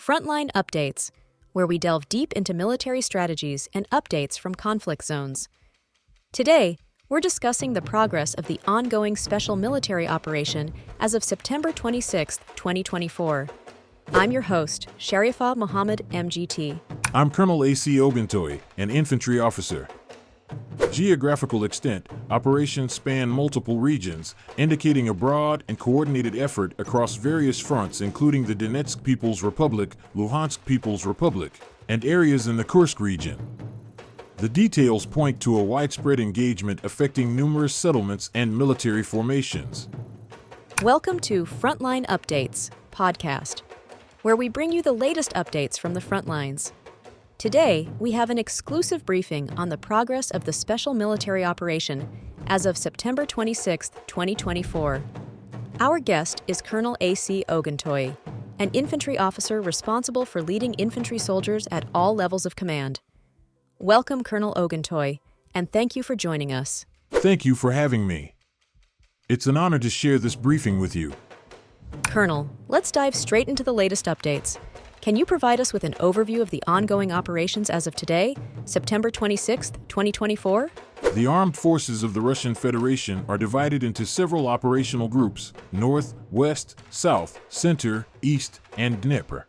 Frontline Updates, where we delve deep into military strategies and updates from conflict zones. Today, we're discussing the progress of the ongoing special military operation as of September 26, 2024. I'm your host, Sharifa Mohammed, MGT. I'm Colonel A.C. Oguntoye, an Infantry Officer. Geographical extent, operations span multiple regions, indicating a broad and coordinated effort across various fronts including the Donetsk People's Republic, Luhansk People's Republic, and areas in the Kursk region. The details point to a widespread engagement affecting numerous settlements and military formations. Welcome to Frontline Updates podcast, where we bring you the latest updates from the front lines. Today, we have an exclusive briefing on the progress of the special military operation as of September 26, 2024. Our guest is Colonel A.C. Oguntoye, an infantry officer responsible for leading infantry soldiers at all levels of command. Welcome, Colonel Oguntoye, and thank you for joining us. Thank you for having me. It's an honor to share this briefing with you. Colonel, let's dive straight into the latest updates. Can you provide us with an overview of the ongoing operations as of today, September 26, 2024? The armed forces of the Russian Federation are divided into several operational groups: North, West, South, Center, East, and Dnieper.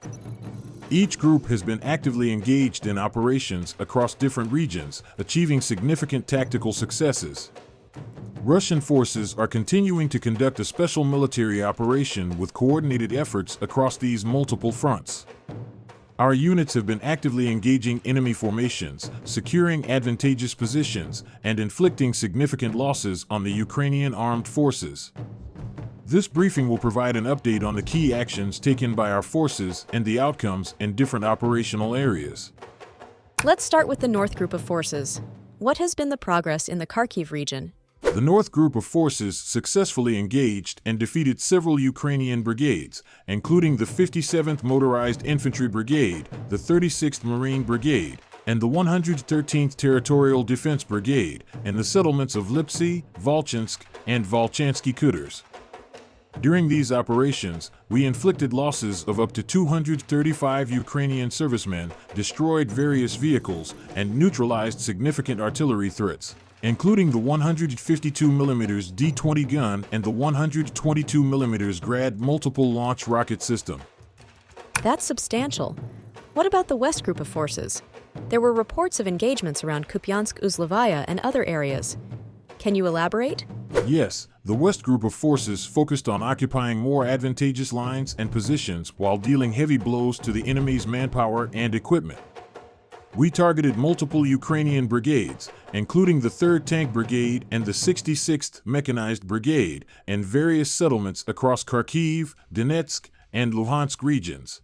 Each group has been actively engaged in operations across different regions, achieving significant tactical successes. Russian forces are continuing to conduct a special military operation with coordinated efforts across these multiple fronts. Our units have been actively engaging enemy formations, securing advantageous positions, and inflicting significant losses on the Ukrainian armed forces. This briefing will provide an update on the key actions taken by our forces and the outcomes in different operational areas. Let's start with the North Group of Forces. What has been the progress in the Kharkiv region? The North Group of Forces successfully engaged and defeated several Ukrainian brigades, including the 57th Motorized Infantry Brigade, the 36th Marine Brigade, and the 113th Territorial Defense Brigade, in the settlements of Lipsy, Volchansk, and Volchansky Kuters. During these operations, we inflicted losses of up to 235 Ukrainian servicemen, destroyed various vehicles, and neutralized significant artillery threats, including the 152mm D-20 gun and the 122mm Grad multiple launch rocket system. That's substantial. What about the West Group of Forces? There were reports of engagements around Kupiansk-Uzlovaya and other areas. Can you elaborate? Yes, the West Group of Forces focused on occupying more advantageous lines and positions while dealing heavy blows to the enemy's manpower and equipment. We targeted multiple Ukrainian brigades, including the 3rd Tank Brigade and the 66th Mechanized Brigade, and various settlements across Kharkiv, Donetsk, and Luhansk regions.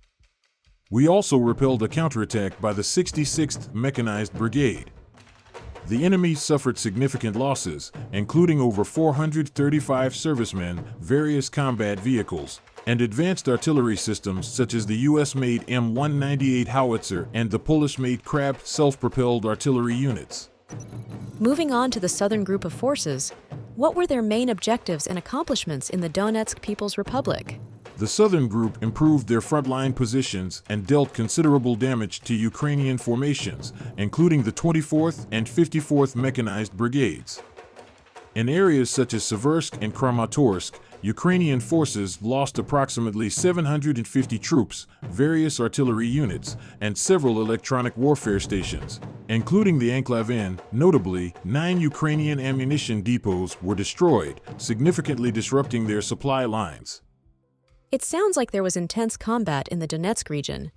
We also repelled a counterattack by the 66th Mechanized Brigade. The enemy suffered significant losses, including over 435 servicemen, various combat vehicles, and advanced artillery systems such as the US-made M198 howitzer and the Polish-made Krab self-propelled artillery units. Moving on to the Southern Group of Forces, what were their main objectives and accomplishments in the Donetsk People's Republic? The Southern Group improved their frontline positions and dealt considerable damage to Ukrainian formations, including the 24th and 54th Mechanized Brigades. In areas such as Seversk and Kramatorsk, Ukrainian forces lost approximately 750 troops, various artillery units, and several electronic warfare stations, including the Enclave N. Notably, 9 Ukrainian ammunition depots were destroyed, significantly disrupting their supply lines. It sounds like there was intense combat in the Donetsk region.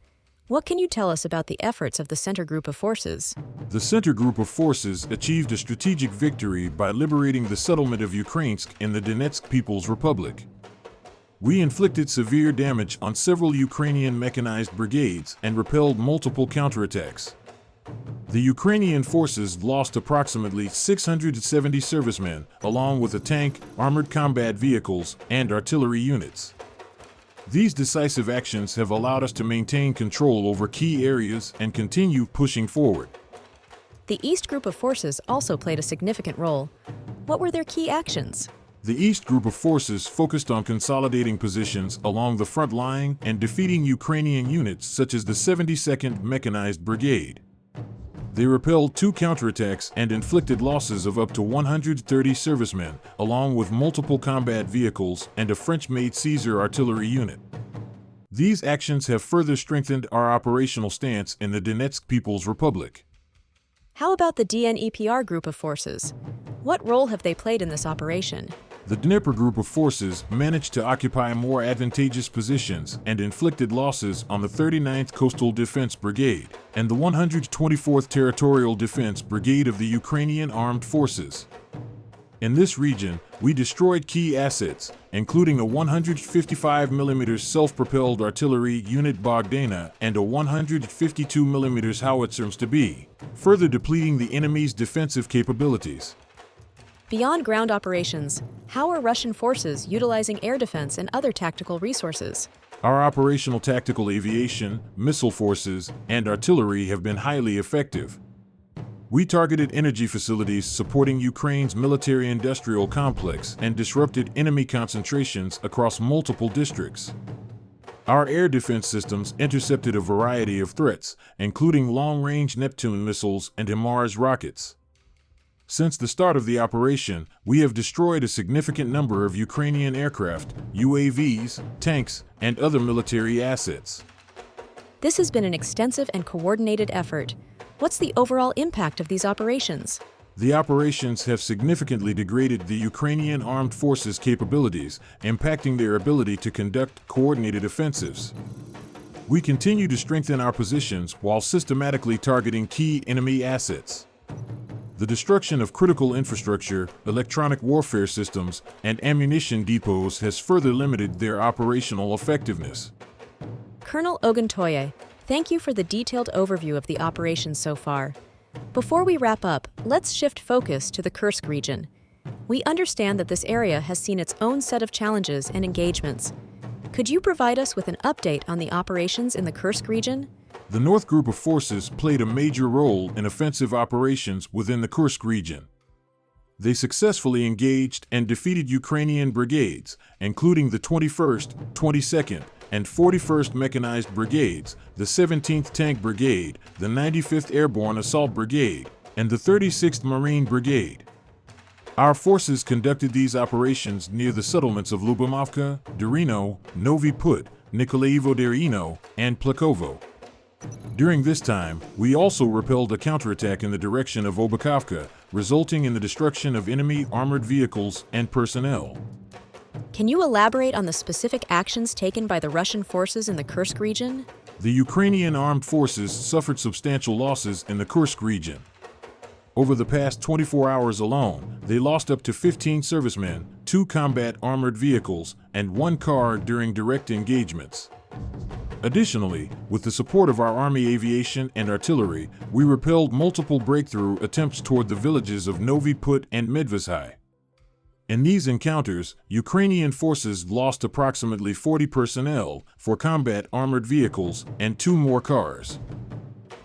What can you tell us about the efforts of the Center Group of Forces? The Center Group of Forces achieved a strategic victory by liberating the settlement of Ukrainsk in the Donetsk People's Republic. We inflicted severe damage on several Ukrainian mechanized brigades and repelled multiple counterattacks. The Ukrainian forces lost approximately 670 servicemen, along with a tank, armored combat vehicles, and artillery units. These decisive actions have allowed us to maintain control over key areas and continue pushing forward. The East Group of Forces also played a significant role. What were their key actions? The East Group of Forces focused on consolidating positions along the front line and defeating Ukrainian units such as the 72nd Mechanized Brigade. They repelled 2 counterattacks and inflicted losses of up to 130 servicemen, along with multiple combat vehicles and a French-made Caesar artillery unit. These actions have further strengthened our operational stance in the Donetsk People's Republic. How about the DNEPR group of forces? What role have they played in this operation? The Dnieper Group of Forces managed to occupy more advantageous positions and inflicted losses on the 39th Coastal Defense Brigade and the 124th Territorial Defense Brigade of the Ukrainian Armed Forces. In this region, we destroyed key assets, including a 155mm self-propelled artillery unit Bogdana and a 152mm howitzer Mstabby, further depleting the enemy's defensive capabilities. Beyond ground operations, how are Russian forces utilizing air defense and other tactical resources? Our operational tactical aviation, missile forces, and artillery have been highly effective. We targeted energy facilities supporting Ukraine's military-industrial complex and disrupted enemy concentrations across multiple districts. Our air defense systems intercepted a variety of threats, including long-range Neptune missiles and HIMARS rockets. Since the start of the operation, we have destroyed a significant number of Ukrainian aircraft, UAVs, tanks, and other military assets. This has been an extensive and coordinated effort. What's the overall impact of these operations? The operations have significantly degraded the Ukrainian armed forces' capabilities, impacting their ability to conduct coordinated offensives. We continue to strengthen our positions while systematically targeting key enemy assets. The destruction of critical infrastructure, electronic warfare systems, and ammunition depots has further limited their operational effectiveness. Colonel Oguntoye, thank you for the detailed overview of the operation so far. Before we wrap up, let's shift focus to the Kursk region. We understand that this area has seen its own set of challenges and engagements. Could you provide us with an update on the operations in the Kursk region? The North Group of Forces played a major role in offensive operations within the Kursk region. They successfully engaged and defeated Ukrainian brigades, including the 21st, 22nd, and 41st Mechanized Brigades, the 17th Tank Brigade, the 95th Airborne Assault Brigade, and the 36th Marine Brigade. Our forces conducted these operations near the settlements of Lubomovka, Durino, Novi Put, Nikolaevo-Derino, and Plakovo. During this time, we also repelled a counterattack in the direction of Obukovka, resulting in the destruction of enemy armored vehicles and personnel. Can you elaborate on the specific actions taken by the Russian forces in the Kursk region? The Ukrainian armed forces suffered substantial losses in the Kursk region. Over the past 24 hours alone, they lost up to 15 servicemen, 2 combat armored vehicles, and 1 car during direct engagements. Additionally, with the support of our Army aviation and artillery, we repelled multiple breakthrough attempts toward the villages of Novi Put and Medvesy. In these encounters, Ukrainian forces lost approximately 40 personnel, 4 combat armored vehicles, and 2 more cars.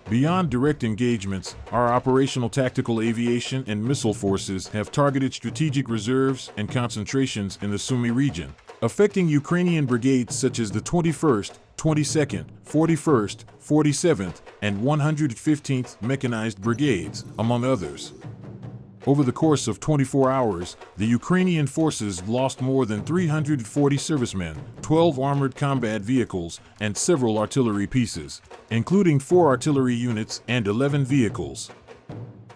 Beyond direct engagements, our operational tactical aviation and missile forces have targeted strategic reserves and concentrations in the Sumy region, affecting Ukrainian brigades such as the 21st, 22nd, 41st, 47th, and 115th Mechanized Brigades, among others. Over the course of 24 hours, the Ukrainian forces lost more than 340 servicemen, 12 armored combat vehicles, and several artillery pieces, including 4 artillery units and 11 vehicles.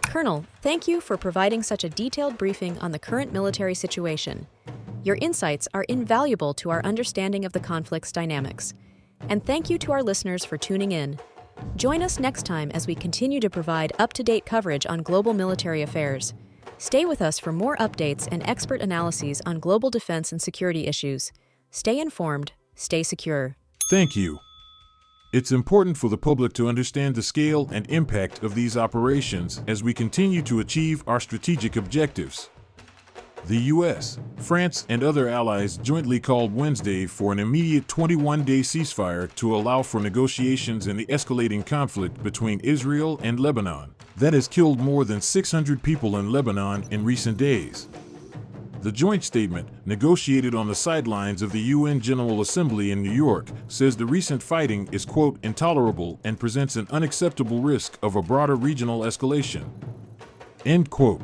Colonel, thank you for providing such a detailed briefing on the current military situation. Your insights are invaluable to our understanding of the conflict's dynamics. And thank you to our listeners for tuning in. Join us next time as we continue to provide up-to-date coverage on global military affairs. Stay with us for more updates and expert analyses on global defense and security issues. Stay informed, stay secure. Thank you. It's important for the public to understand the scale and impact of these operations as we continue to achieve our strategic objectives. The U.S., France, and other allies jointly called Wednesday for an immediate 21-day ceasefire to allow for negotiations in the escalating conflict between Israel and Lebanon that has killed more than 600 people in Lebanon in recent days. The joint statement, negotiated on the sidelines of the UN General Assembly in New York, says the recent fighting is, quote, intolerable and presents an unacceptable risk of a broader regional escalation. End quote.